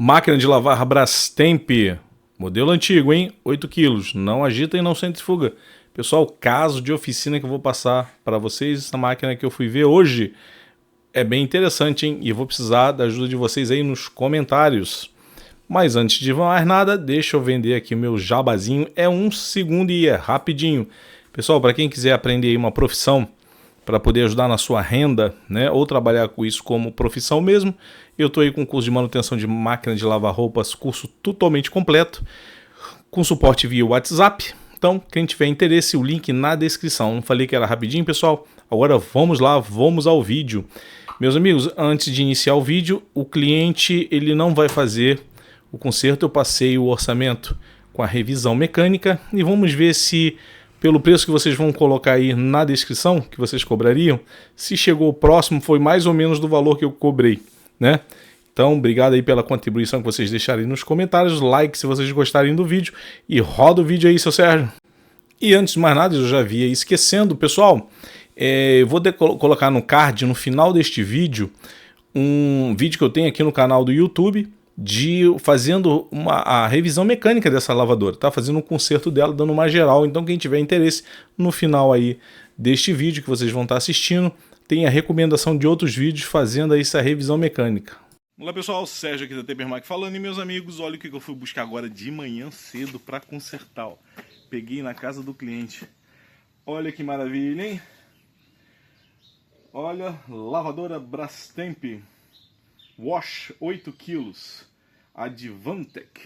Máquina de lavar Brastemp, modelo antigo, hein? 8 quilos, não agita e não centrifuga. Pessoal, caso de oficina que eu vou passar para vocês, essa máquina que eu fui ver hoje é bem interessante, hein? E eu vou precisar da ajuda de vocês aí nos comentários. Mas antes de mais nada, deixa eu vender aqui o meu jabazinho. É 1 segundo e é rapidinho. Pessoal, para quem quiser aprender aí uma profissão para poder ajudar na sua renda, né, ou trabalhar com isso como profissão mesmo, eu estou aí com o curso de manutenção de máquina de lavar roupas, curso totalmente completo, com suporte via WhatsApp. Então, quem tiver interesse, o link na descrição. Não falei que era rapidinho, pessoal? Agora vamos lá, vamos ao vídeo. Meus amigos, antes de iniciar o vídeo, o cliente ele não vai fazer o conserto. Eu passei o orçamento com a revisão mecânica e vamos ver se, pelo preço que vocês vão colocar aí na descrição, que vocês cobrariam, se chegou próximo, foi mais ou menos do valor que eu cobrei, né? Então, obrigado aí pela contribuição que vocês deixarem nos comentários, like se vocês gostarem do vídeo e roda o vídeo aí, seu Sérgio. E antes de mais nada, eu já via esquecendo, pessoal, eu vou colocar no card, no final deste vídeo, um vídeo que eu tenho aqui no canal do YouTube, fazendo a revisão mecânica dessa lavadora, tá? Fazendo um conserto dela, dando uma geral. Então quem tiver interesse, no final aí deste vídeo que vocês vão estar assistindo, tem a recomendação de outros vídeos fazendo aí essa revisão mecânica. Olá pessoal, Sérgio aqui da Tepermac falando, e meus amigos, olha o que eu fui buscar agora de manhã cedo para consertar, ó. Peguei na casa do cliente. Olha que maravilha, hein? Olha, lavadora Brastemp Wash 8 quilos, Advantec.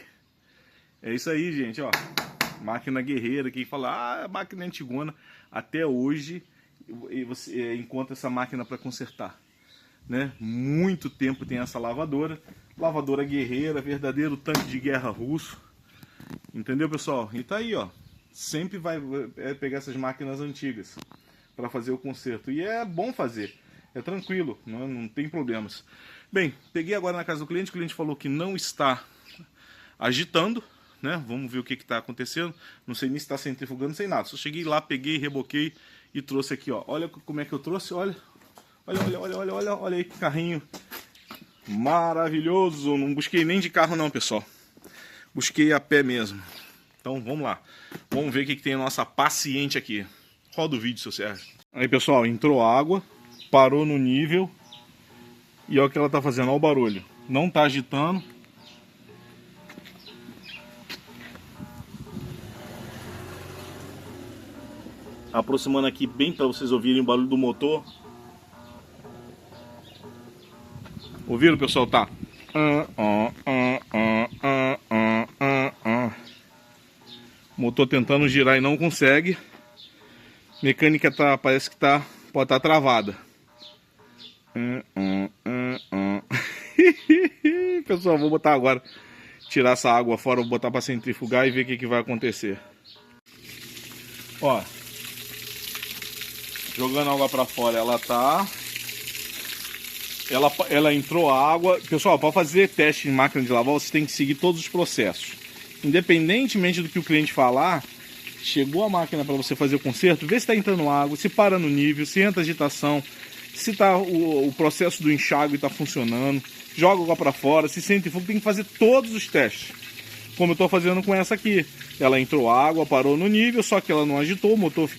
É isso aí, gente, ó. Máquina guerreira, quem fala, máquina antigona, até hoje você encontra essa máquina para consertar, né? Muito tempo tem essa lavadora guerreira, verdadeiro tanque de guerra russo, entendeu, pessoal? E tá aí, ó, sempre vai pegar essas máquinas antigas para fazer o conserto, e é bom fazer, é tranquilo, não tem problemas. Bem, peguei agora na casa do cliente, o cliente falou que não está agitando, né? Vamos ver o que está acontecendo, não sei nem se está centrifugando, sem nada, só cheguei lá, peguei, reboquei e trouxe aqui, ó, olha como é que eu trouxe, olha aí que carrinho maravilhoso. Não busquei nem de carro não, pessoal, busquei a pé mesmo. Então vamos lá, vamos ver o que tem a nossa paciente aqui. Roda o vídeo, seu Sérgio. Aí, pessoal, entrou água, parou no nível e olha o que ela tá fazendo, olha o barulho, não tá agitando. Aproximando aqui bem para vocês ouvirem o barulho do motor. Ouviram, pessoal? Tá. Motor tentando girar e não consegue. Mecânica parece que pode estar travada. Pessoal, vou botar agora, tirar essa água fora, vou botar para centrifugar e ver o que vai acontecer. Ó, jogando água para fora, ela entrou água. Pessoal, para fazer teste em máquina de lavar, você tem que seguir todos os processos. Independentemente do que o cliente falar, chegou a máquina para você fazer o conserto, vê se está entrando água, se para no nível, se entra agitação, se tá o processo do enxágue está funcionando, joga água para fora, se centrifuga, tem que fazer todos os testes. Como eu estou fazendo com essa aqui. Ela entrou água, parou no nível, só que ela não agitou, o motor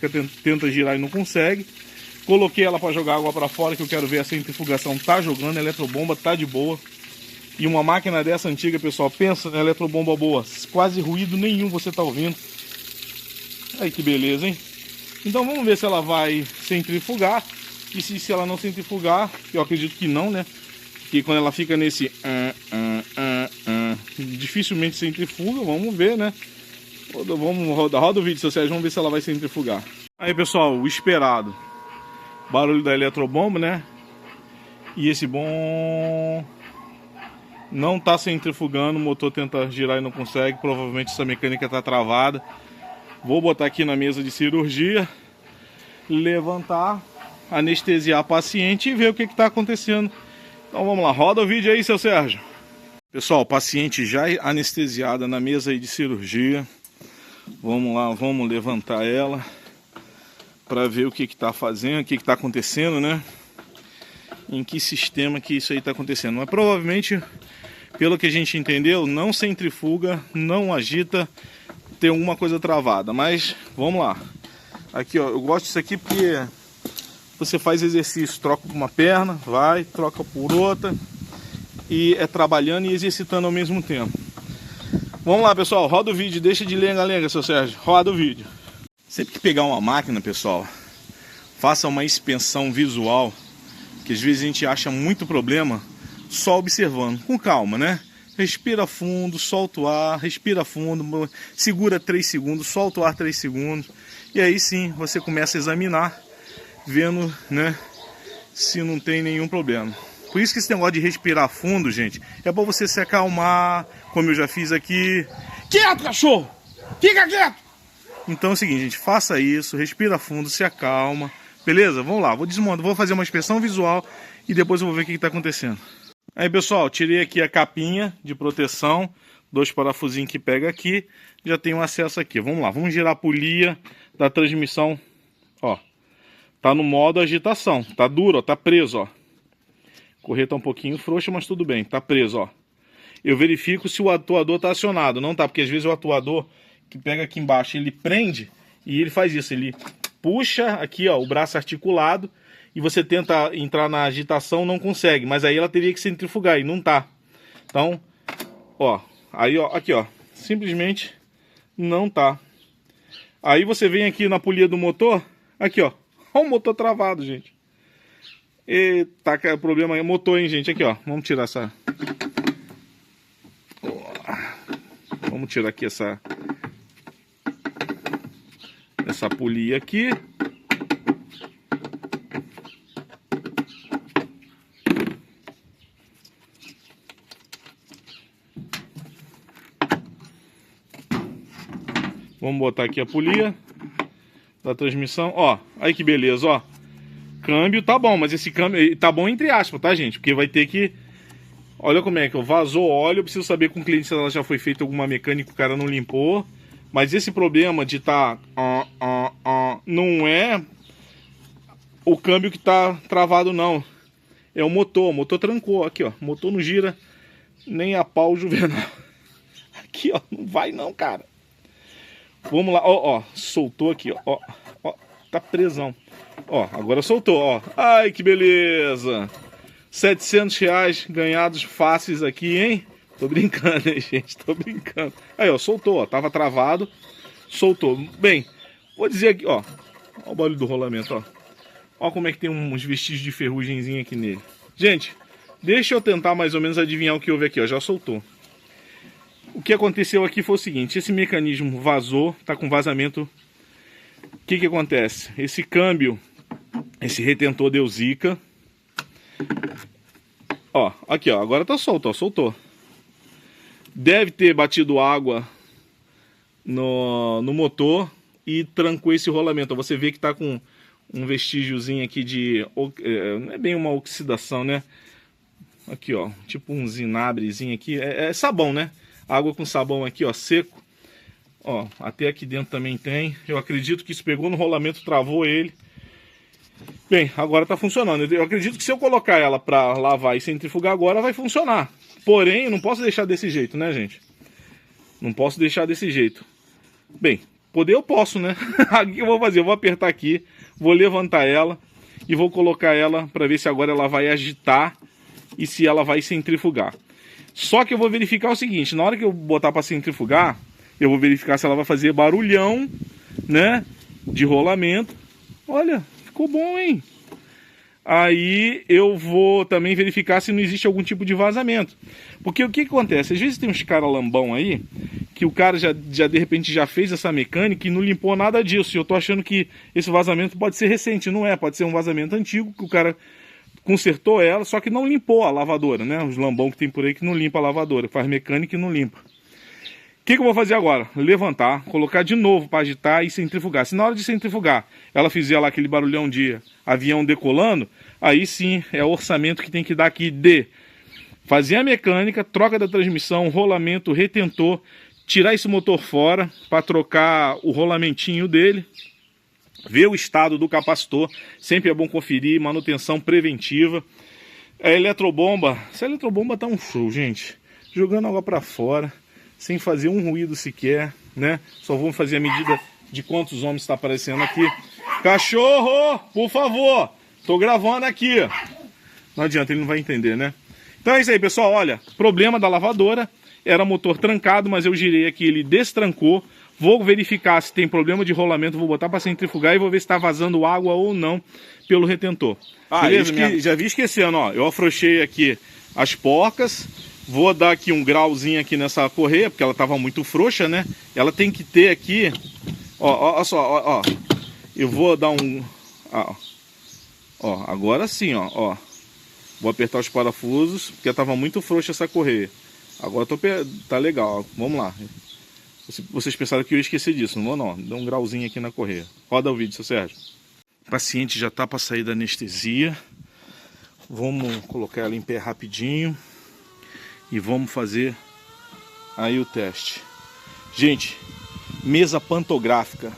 tenta girar e não consegue. Coloquei ela para jogar água para fora, que eu quero ver a centrifugação tá jogando, a eletrobomba tá de boa. E uma máquina dessa antiga, pessoal, pensa na eletrobomba boa, quase ruído nenhum você tá ouvindo. Aí que beleza, hein? Então vamos ver se ela vai centrifugar. E se ela não centrifugar, eu acredito que não, né? Porque quando ela fica nesse dificilmente centrifuga, vamos ver, né? Vamos roda o vídeo, seu Sérgio, vamos ver se ela vai centrifugar. Aí, pessoal, o esperado. Barulho da eletrobomba, né? E esse bom não tá centrifugando, o motor tenta girar e não consegue, provavelmente essa mecânica tá travada. Vou botar aqui na mesa de cirurgia, levantar, anestesiar a paciente e ver o que está acontecendo. Então vamos lá, roda o vídeo aí, seu Sérgio. Pessoal, paciente já anestesiada na mesa aí de cirurgia. Vamos lá, vamos levantar ela para ver o que está fazendo, o que está acontecendo, né? Em que sistema que isso aí está acontecendo. Mas provavelmente Pelo que a gente entendeu, não centrifuga, não agita, tem alguma coisa travada. Mas vamos lá. Aqui, ó, eu gosto disso aqui porque você faz exercício, troca uma perna, vai, troca por outra, e é trabalhando e exercitando ao mesmo tempo. Vamos lá, pessoal, roda o vídeo, deixa de lenga-lenga, seu Sérgio, roda o vídeo. Sempre que pegar uma máquina, pessoal, faça uma inspeção visual, que às vezes a gente acha muito problema só observando, com calma, né? Respira fundo, solta o ar, respira fundo, segura 3 segundos, solta o ar 3 segundos, e aí sim você começa a examinar, vendo, né, se não tem nenhum problema. Por isso que esse negócio de respirar fundo, gente, é para você se acalmar, como eu já fiz aqui. Quieto, cachorro! Fica quieto! Então é o seguinte, gente, faça isso, respira fundo, se acalma, beleza? Vamos lá, vou desmontar, vou fazer uma inspeção visual e depois eu vou ver o que está acontecendo. Aí, pessoal, tirei aqui a capinha de proteção, 2 parafusinhos que pega aqui, já tenho acesso aqui. Vamos lá, vamos girar a polia da transmissão, ó. Tá no modo agitação, tá duro, ó, tá preso, ó. Correia tá um pouquinho frouxa, mas tudo bem, tá preso, ó. Eu verifico se o atuador tá acionado, não tá, porque às vezes o atuador que pega aqui embaixo, ele prende e ele faz isso, ele puxa aqui, ó, o braço articulado e você tenta entrar na agitação, não consegue, mas aí ela teria que centrifugar e não tá. Então, ó, aí, ó, aqui, ó, simplesmente não tá. Aí você vem aqui na polia do motor, aqui, ó, o motor travado, gente. Eita, que problema é motor, hein, gente. Aqui, ó, vamos tirar essa... Vamos tirar aqui essa polia aqui. Vamos botar aqui a polia da transmissão. Ó, aí que beleza, ó. Câmbio tá bom, mas esse câmbio tá bom entre aspas, tá, gente? Porque vai ter que... Olha como é que vazou óleo. Eu preciso saber com o cliente se ela já foi feita alguma mecânica, o cara não limpou. Mas esse problema de tá... não é o câmbio que tá travado, não. É o motor. O motor trancou. Aqui, ó. O motor não gira nem a pau juvenal. Aqui, ó. Não vai não, cara. Vamos lá. Ó, ó. Soltou aqui, ó. Ó, ó. Tá presão. Ó, agora soltou, ó. Ai, que beleza. R$700 ganhados fáceis aqui, hein? Tô brincando, hein, gente? Tô brincando. Aí, ó, soltou, ó. Tava travado. Soltou. Bem, vou dizer aqui, ó. Ó o barulho do rolamento, ó. Ó como é que tem uns vestígios de ferrugemzinha aqui nele. Gente, deixa eu tentar mais ou menos adivinhar o que houve aqui, ó. Já soltou. O que aconteceu aqui foi o seguinte. Esse mecanismo vazou, tá com vazamento. O que que acontece? Esse câmbio, esse retentor deu zica. Ó, aqui, ó. Agora tá solto, ó. Soltou. Deve ter batido água no motor e trancou esse rolamento. Você vê que tá com um vestígiozinho aqui de... não é bem uma oxidação, né? Aqui, ó. Tipo um zinabrezinho aqui. É sabão, né? Água com sabão aqui, ó. Seco. Ó, até aqui dentro também tem. Eu acredito que isso pegou no rolamento, travou ele. Bem, agora tá funcionando. Eu acredito que se eu colocar ela pra lavar e centrifugar agora, vai funcionar. Porém, eu não posso deixar desse jeito, né, gente? Não posso deixar desse jeito. Bem, poder eu posso, né? O que eu vou fazer? Eu vou apertar aqui, vou levantar ela e vou colocar ela pra ver se agora ela vai agitar e se ela vai centrifugar. Só que eu vou verificar o seguinte, na hora que eu botar pra centrifugar, eu vou verificar se ela vai fazer barulhão, né, de rolamento. Olha, ficou bom, hein? Aí eu vou também verificar se não existe algum tipo de vazamento. Porque o que acontece? Às vezes tem uns caras lambão aí, que o cara já de repente já fez essa mecânica e não limpou nada disso. E eu tô achando que esse vazamento pode ser recente, não é? Pode ser um vazamento antigo, que o cara consertou ela, só que não limpou a lavadora, né? Os lambão que tem por aí que não limpa a lavadora, faz mecânica e não limpa. O que eu vou fazer agora? Levantar, colocar de novo para agitar e centrifugar. Se na hora de centrifugar ela fizer lá aquele barulhão de avião decolando, aí sim é o orçamento que tem que dar aqui de fazer a mecânica, troca da transmissão, rolamento, retentor, tirar esse motor fora para trocar o rolamentinho dele, ver o estado do capacitor, sempre é bom conferir, manutenção preventiva. A eletrobomba, essa eletrobomba tá um show, gente. jogando água para fora, sem fazer um ruído sequer, né? Só vamos fazer a medida de quantos homens está aparecendo aqui. Cachorro, por favor, tô gravando aqui. Não adianta, ele não vai entender, né? Então é isso aí, pessoal, olha, problema da lavadora, era motor trancado, mas eu girei aqui, ele destrancou. Vou verificar se tem problema de rolamento, vou botar para centrifugar e vou ver se está vazando água ou não pelo retentor. Beleza? Já vi esquecendo, ó, eu afrouxei aqui as porcas, vou dar aqui um grauzinho aqui nessa correia, porque ela estava muito frouxa, né? Ela tem que ter aqui, ó só, ó, eu vou dar um, ó, agora sim, ó, vou apertar os parafusos, porque estava muito frouxa essa correia. Agora tá legal, ó. Vamos lá. Vocês pensaram que eu ia esquecer disso, não vou não. Dá um grauzinho aqui na correia. Roda o vídeo, seu Sérgio. O paciente já tá para sair da anestesia. Vamos colocar ela em pé rapidinho. E vamos fazer aí o teste. Gente, mesa pantográfica.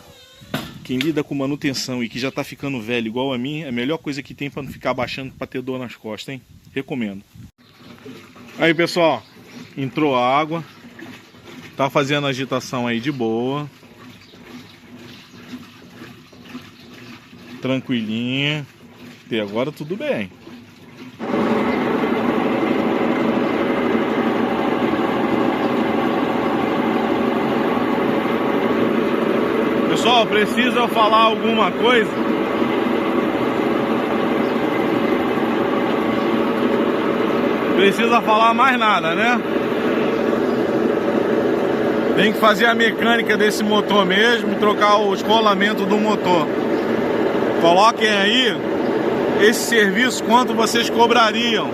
Quem lida com manutenção e que já tá ficando velho igual a mim, é a melhor coisa que tem para não ficar abaixando para ter dor nas costas, hein? Recomendo. Aí, pessoal, entrou a água. Tá fazendo a agitação aí de boa. Tranquilinha. Até agora tudo bem. Pessoal, precisa falar alguma coisa? Precisa falar mais nada, né? Tem que fazer a mecânica desse motor mesmo, trocar os rolamentos do motor. Coloquem aí esse serviço, quanto vocês cobrariam.